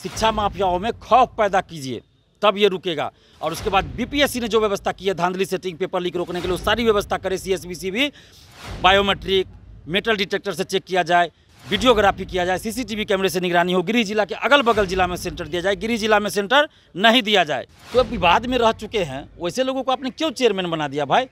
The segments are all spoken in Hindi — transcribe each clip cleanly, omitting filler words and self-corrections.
शिक्षा माफियाओं में खौफ पैदा कीजिए, तब ये रुकेगा। और उसके बाद बीपीएससी ने जो व्यवस्था की है धांधली सेटिंग पेपर लीक रोकने के लिए, वो सारी व्यवस्था करे। सीएसबीसी भी बायोमेट्रिक मेटल डिटेक्टर से चेक किया जाए, वीडियोग्राफी किया जाए, सीसीटीवी कैमरे से निगरानी हो। गिरिडीह जिला के अगल बगल जिला में सेंटर दिया जाए, गिरिडीह जिला में सेंटर नहीं दिया जाए। तो अब विवाद में रह चुके हैं, वैसे लोगों को आपने क्यों चेयरमैन बना दिया भाई?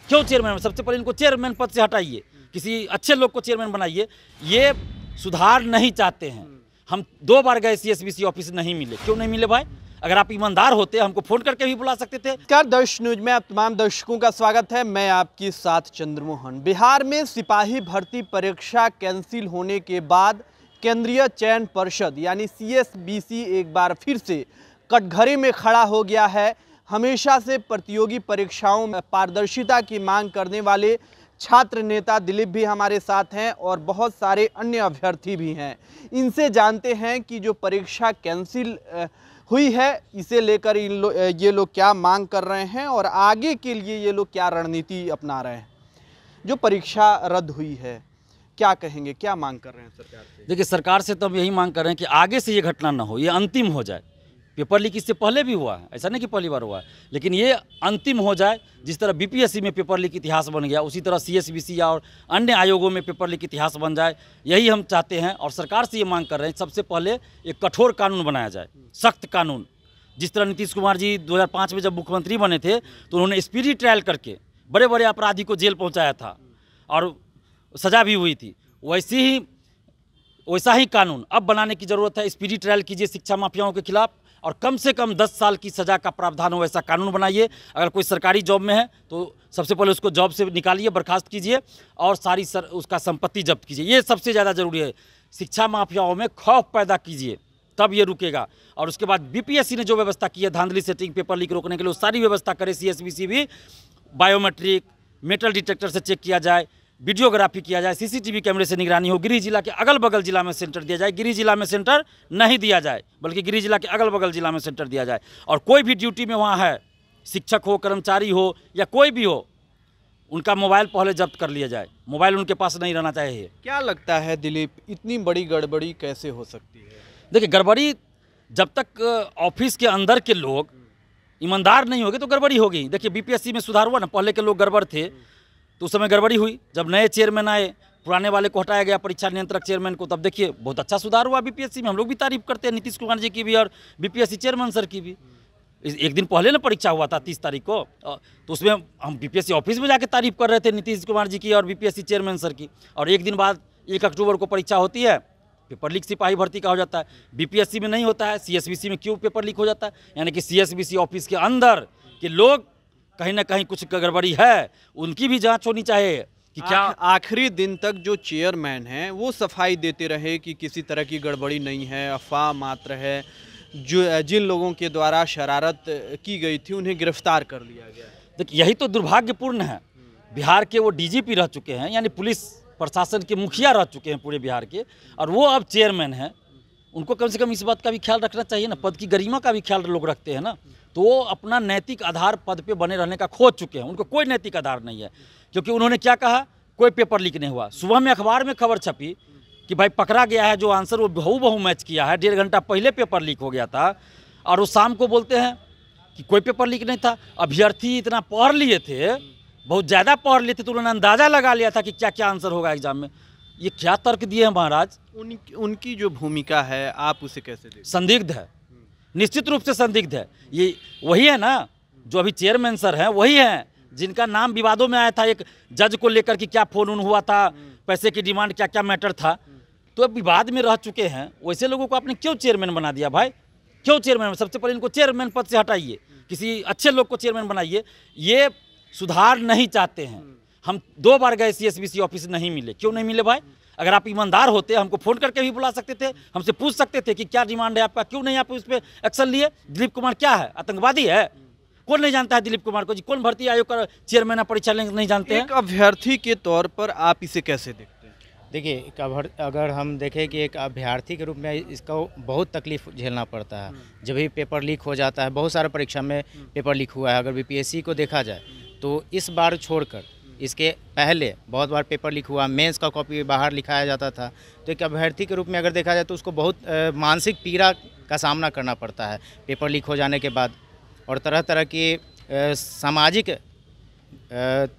क्यों चेयरमैन? सबसे पहले इनको चेयरमैन पद से हटाइए, किसी अच्छे लोग को चेयरमैन बनाइए। ये सुधार नहीं चाहते हैं। हम 2 बार गए सीएसबीसी ऑफिस, नहीं मिले। क्यों नहीं मिले भाई? अगर आप ईमानदार होते हमको फोन करके भी बुला सकते थे। नमस्कार दर्श न्यूज में आप तमाम दर्शकों का स्वागत है। मैं आपके साथ चंद्रमोहन। बिहार में सिपाही भर्ती परीक्षा कैंसिल होने के बाद केंद्रीय चयन परिषद यानी सीएसबीसी एक बार फिर से कटघरे में खड़ा हो गया है। हमेशा से प्रतियोगी परीक्षाओं में पारदर्शिता की मांग करने वाले छात्र नेता दिलीप भी हमारे साथ हैं और बहुत सारे अन्य अभ्यर्थी भी हैं। इनसे जानते हैं कि जो परीक्षा कैंसिल हुई है इसे लेकर ये लोग क्या मांग कर रहे हैं और आगे के लिए ये लोग क्या रणनीति अपना रहे हैं। जो परीक्षा रद्द हुई है, क्या कहेंगे, क्या मांग कर रहे हैं सरकार से? देखिए, सरकार से तो हम यही मांग कर रहे हैं कि आगे से ये घटना ना हो, ये अंतिम हो जाए। पेपर लीक इससे पहले भी हुआ है, ऐसा नहीं कि पहली बार हुआ है, लेकिन ये अंतिम हो जाए। जिस तरह बीपीएससी में पेपर लीक इतिहास बन गया, उसी तरह सीएसबीसी और अन्य आयोगों में पेपर लीक इतिहास बन जाए, यही हम चाहते हैं। और सरकार से ये मांग कर रहे हैं सबसे पहले एक कठोर कानून बनाया जाए, सख्त कानून। जिस तरह नीतीश कुमार जी 2005 में जब मुख्यमंत्री बने थे तो उन्होंने स्पीडी ट्रायल करके बड़े बड़े अपराधी को जेल पहुँचाया था और सज़ा भी हुई थी। वैसा ही कानून अब बनाने की ज़रूरत है। स्पीडी ट्रायल कीजिए शिक्षा माफियाओं के खिलाफ और कम से कम 10 साल की सज़ा का प्रावधान हो, ऐसा कानून बनाइए। अगर कोई सरकारी जॉब में है तो सबसे पहले उसको जॉब से निकालिए, बर्खास्त कीजिए और सारी उसका संपत्ति जब्त कीजिए। ये सबसे ज़्यादा ज़रूरी है। शिक्षा माफियाओं में खौफ पैदा कीजिए, तब ये रुकेगा। और उसके बाद बीपीएससी ने जो व्यवस्था की है धांधली सेटिंग पेपर लीक रोकने के लिए, वो सारी व्यवस्था करे। सीएसबीसी भी बायोमेट्रिक मेटल डिटेक्टर से चेक किया जाए, वीडियोग्राफी किया जाए, सीसीटीवी कैमरे से निगरानी हो। गिरिडीह जिला के अगल बगल जिला में सेंटर दिया जाए, गिरिडीह जिला में सेंटर नहीं दिया जाए, बल्कि गिरिडीह जिला के अगल बगल जिला में सेंटर दिया जाए। और कोई भी ड्यूटी में वहाँ है, शिक्षक हो, कर्मचारी हो या कोई भी हो, उनका मोबाइल पहले जब्त कर लिया जाए। मोबाइल उनके पास नहीं रहना चाहिए। क्या लगता है दिलीप, इतनी बड़ी गड़बड़ी कैसे हो सकती है? देखिए, गड़बड़ी जब तक ऑफिस के अंदर के लोग ईमानदार नहीं होंगे तो गड़बड़ी होगी। देखिए, बीपीएससी में सुधार हुआ ना, पहले के लोग गड़बड़ थे तो उस समय गड़बड़ी हुई। जब नए चेयरमैन आए, पुराने वाले को हटाया गया, परीक्षा नियंत्रक चेयरमैन को, तब देखिए बहुत अच्छा सुधार हुआ बीपीएससी में। हम लोग भी तारीफ करते हैं नीतीश कुमार जी की भी और बीपीएससी चेयरमैन सर की भी। एक दिन पहले ना परीक्षा हुआ था 30 तारीख को, तो उसमें हम बीपीएससी ऑफिस में जाके तारीफ कर रहे थे नीतीश कुमार जी की और बीपीएससी चेयरमैन सर की। और एक दिन बाद 1 अक्टूबर को परीक्षा होती है, पेपर लीक सिपाही भर्ती का हो जाता है। बीपीएससी में नहीं होता है, सीएसबीसी में क्यों पेपर लीक हो जाता है? यानी कि सीएसबीसी ऑफिस के अंदर के लोग कहीं ना कहीं कुछ गड़बड़ी है, उनकी भी जांच होनी चाहिए कि क्या आखिरी दिन तक जो चेयरमैन हैं वो सफाई देते रहे कि किसी तरह की गड़बड़ी नहीं है, अफवाह मात्र है। जो जिन लोगों के द्वारा शरारत की गई थी उन्हें गिरफ्तार कर लिया गया। देखिए, यही तो दुर्भाग्यपूर्ण है। बिहार के वो डीजीपी रह चुके हैं, यानी पुलिस प्रशासन के मुखिया रह चुके हैं पूरे बिहार के, और वो अब चेयरमैन हैं। उनको कम से कम इस बात का भी ख्याल रखना चाहिए ना, पद की गरिमा का भी ख्याल लोग रखते हैं ना। तो वो अपना नैतिक आधार पद पे बने रहने का खोज चुके हैं, उनको कोई नैतिक आधार नहीं है। क्योंकि उन्होंने क्या कहा, कोई पेपर लीक नहीं हुआ। सुबह में अखबार में खबर छपी कि भाई पकड़ा गया है, जो आंसर वो बहू मैच किया है, 1.5 घंटा पहले पेपर लीक हो गया था। और वो शाम को बोलते हैं कि कोई पेपर लीक नहीं था। अभ्यर्थी इतना पढ़ लिए थे, बहुत ज़्यादा पढ़ लिए थे, तो उन्होंने अंदाज़ा लगा लिया था कि क्या क्या आंसर होगा एग्जाम में। ये क्या तर्क दिए हैं महाराज? उनकी जो भूमिका है आप उसे कैसे देखते हैं? संदिग्ध है, निश्चित रूप से संदिग्ध है। ये वही है ना जो अभी चेयरमैन सर हैं, वही हैं जिनका नाम विवादों में आया था एक जज को लेकर कि क्या फोन उन हुआ था, पैसे की डिमांड, क्या क्या मैटर था। तो अब विवाद में रह चुके हैं, वैसे लोगों को आपने क्यों चेयरमैन बना दिया भाई? क्यों चेयरमैन? सबसे पहले इनको चेयरमैन पद से हटाइए, किसी अच्छे लोग को चेयरमैन बनाइए। ये सुधार नहीं चाहते हैं। हम 2 बार गए सीएसबीसी ऑफिस, नहीं मिले। क्यों नहीं मिले भाई? अगर आप ईमानदार होते हमको फोन करके भी बुला सकते थे, हमसे पूछ सकते थे कि क्या डिमांड है आपका, क्यों नहीं आप उस पर एक्शन लिए? दिलीप कुमार क्या है, आतंकवादी है? कौन नहीं जानता है दिलीप कुमार को जी? कौन भर्ती आयोग का चेयरमैन परीक्षा नहीं जानते हैं? एक अभ्यर्थी के तौर पर आप इसे कैसे देखते हैं? देखिए, अगर हम देखें कि एक अभ्यर्थी के रूप में इसका बहुत तकलीफ झेलना पड़ता है। जब भी पेपर लीक हो जाता है, बहुत सारे परीक्षा में पेपर लीक हुआ है। अगर बीपीएससी को देखा जाए तो इस बार छोड़कर इसके पहले बहुत बार पेपर लीक हुआ, मेंस का कॉपी बाहर लिखाया जाता था। तो एक अभ्यर्थी के रूप में अगर देखा जाए तो उसको बहुत मानसिक पीड़ा का सामना करना पड़ता है पेपर लीक हो जाने के बाद, और तरह तरह की सामाजिक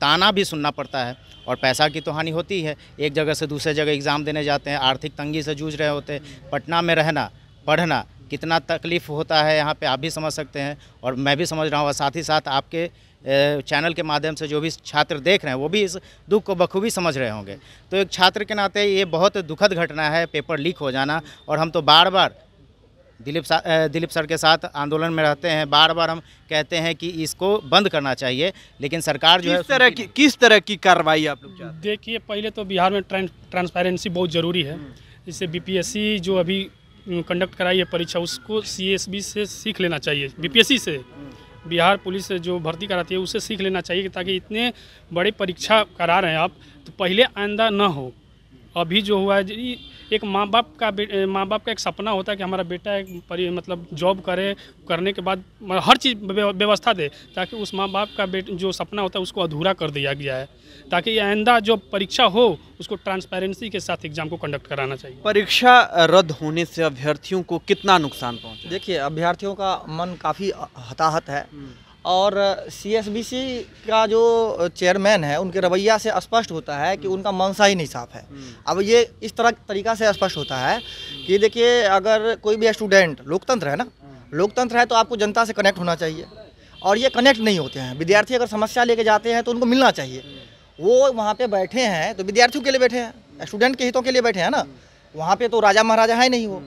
ताना भी सुनना पड़ता है, और पैसा की तो हानि होती है। एक जगह से दूसरे जगह एग्ज़ाम देने जाते हैं, आर्थिक तंगी से जूझ रहे होते हैं। पटना में रहना पढ़ना कितना तकलीफ़ होता है यहाँ पे आप भी समझ सकते हैं, और मैं भी समझ रहा हूँ। और साथ ही साथ आपके चैनल के माध्यम से जो भी छात्र देख रहे हैं वो भी इस दुख को बखूबी समझ रहे होंगे। तो एक छात्र के नाते ये बहुत दुखद घटना है पेपर लीक हो जाना, और हम तो बार बार दिलीप सर के साथ आंदोलन में रहते हैं। बार बार हम कहते हैं कि इसको बंद करना चाहिए, लेकिन सरकार जो है किस तरह की कार्रवाई आप लोग चाहते हैं? देखिए, पहले तो बिहार में ट्रांसपेरेंसी बहुत ज़रूरी है। जैसे बीपीएससी जो अभी कंडक्ट कराई है परीक्षा, उसको सीएसबी से सीख लेना चाहिए। बीपीएससी से बिहार पुलिस से जो भर्ती कराती है उससे सीख लेना चाहिए, ताकि इतने बड़े परीक्षा करा रहे हैं आप, तो पहले आइंदा ना हो। अभी जो हुआ है, एक माँ बाप का एक सपना होता है कि हमारा बेटा एक मतलब जॉब करने के बाद हर चीज़ व्यवस्था दे, ताकि उस माँ बाप का जो सपना होता है उसको अधूरा कर दिया गया है। ताकि आइंदा जो परीक्षा हो उसको ट्रांसपेरेंसी के साथ एग्जाम को कंडक्ट कराना चाहिए। परीक्षा रद्द होने से अभ्यर्थियों को कितना नुकसान पहुंचा? देखिए, अभ्यर्थियों का मन काफ़ी हताहत है, और सीएसबीसी का जो चेयरमैन है उनके रवैया से स्पष्ट होता है कि उनका मनसा ही नहीं साफ है। अब ये इस तरीका से स्पष्ट होता है कि देखिए, अगर कोई भी स्टूडेंट, लोकतंत्र है ना, लोकतंत्र है तो आपको जनता से कनेक्ट होना चाहिए, और ये कनेक्ट नहीं होते हैं। विद्यार्थी अगर समस्या लेके जाते हैं तो उनको मिलना चाहिए। वो वहाँ पे बैठे हैं तो विद्यार्थियों के लिए बैठे हैं, स्टूडेंट के हितों के लिए बैठे हैं ना। वहाँ पे तो राजा महाराजा है नहीं, वो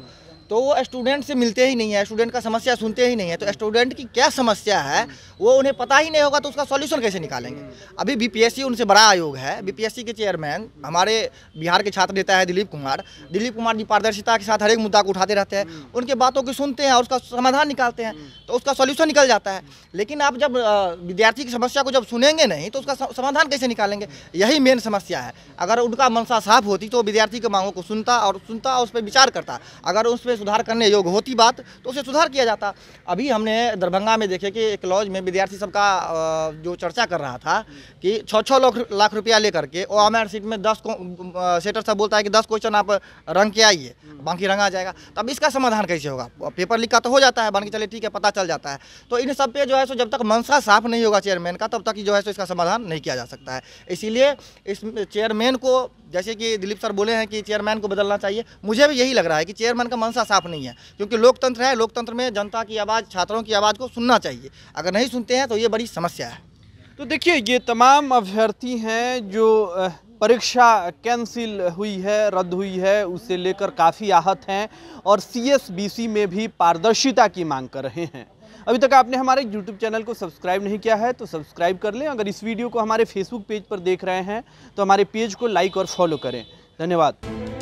तो वो स्टूडेंट से मिलते ही नहीं है, स्टूडेंट का समस्या सुनते ही नहीं है। तो स्टूडेंट की क्या समस्या है वो उन्हें पता ही नहीं होगा, तो उसका सॉल्यूशन कैसे निकालेंगे? अभी बीपीएससी उनसे बड़ा आयोग है। बीपीएससी के चेयरमैन हमारे बिहार के छात्र नेता है दिलीप कुमार जी पारदर्शिता के साथ हर एक मुद्दा को उठाते रहते हैं, उनके बातों को सुनते हैं और उसका समाधान निकालते हैं, तो उसका सॉल्यूशन निकल जाता है। लेकिन आप जब विद्यार्थी की समस्या को जब सुनेंगे नहीं तो उसका समाधान कैसे निकालेंगे? यही मेन समस्या है। अगर उनका मनसा साफ होती तो विद्यार्थी के मांगों को सुनता और उस पर विचार करता। अगर उस पर सुधार करने योग्य होती बात तो उसे सुधार किया जाता। अभी हमने दरभंगा में देखे कि एक लॉज में विद्यार्थी सबका जो चर्चा कर रहा था कि 6-6 लाख रुपया लेकर के ओएमआर सीट में 10 सेटर सब बोलता है कि 10 क्वेश्चन आप रंग के आइए, बाकी रंगा जाएगा। तब इसका समाधान कैसे होगा? पेपर लीक का तो हो जाता है, मान के चले ठीक है, पता चल जाता है। तो इन सब पे जो है सो जब तक मनसा साफ नहीं होगा चेयरमैन का, तब तक जो है सो इसका समाधान नहीं किया जा सकता है। इसीलिए इस चेयरमैन को, जैसे कि दिलीप सर बोले हैं कि चेयरमैन को बदलना चाहिए, मुझे भी यही लग रहा है कि चेयरमैन का मनसा साफ नहीं है, क्योंकि लोकतंत्र है। लोकतंत्र में जनता की आवाज़, छात्रों की आवाज़ को सुनना चाहिए। अगर नहीं सुनते हैं तो ये बड़ी समस्या है। तो देखिए, ये तमाम अभ्यर्थी हैं जो परीक्षा कैंसिल हुई है, रद्द हुई है, उसे लेकर काफ़ी आहत हैं और सीएसबीसी में भी पारदर्शिता की मांग कर रहे हैं। अभी तक आपने हमारे YouTube चैनल को सब्सक्राइब नहीं किया है तो सब्सक्राइब कर लें। अगर इस वीडियो को हमारे फेसबुक पेज पर देख रहे हैं तो हमारे पेज को लाइक और फॉलो करें। धन्यवाद।